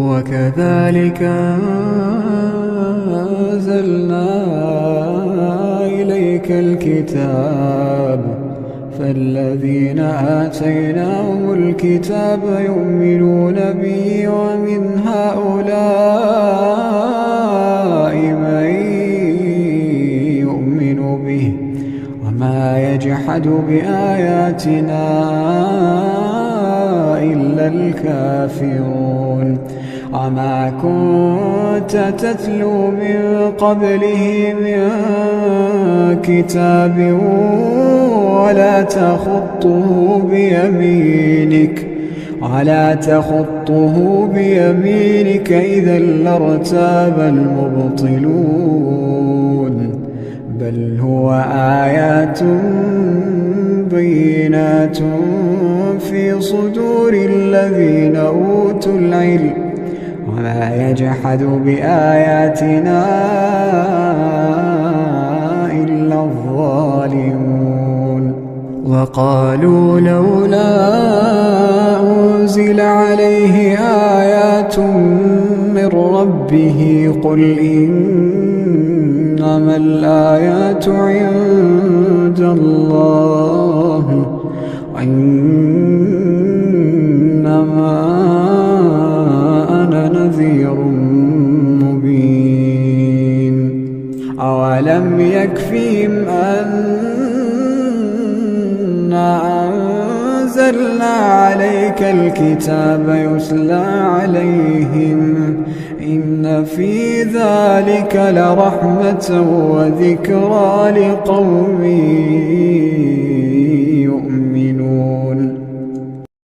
وكذلك أنزلنا إليك الكتاب فالذين آتيناهم الكتاب يؤمنون به ومن هؤلاء من يؤمن به وما يجحد بآياتنا إلا الكافرون وما كنت تتلو من قبله من كتاب ولا تخطه بيمينك إذا لارتاب المبطلون بل هو آيات بينات في صدور الذين أوتوا العلم وما يجحد بآياتنا إلا الظالمون وقالوا لولا أنزل عليه آيات من ربه قل إنما الآيات عند الله وإنما أنا نذير مبين أولم يكفهم أنا أنزلنا عليك الكتاب يتلى عليهم إن في ذلك لرحمة وذكرى لقوم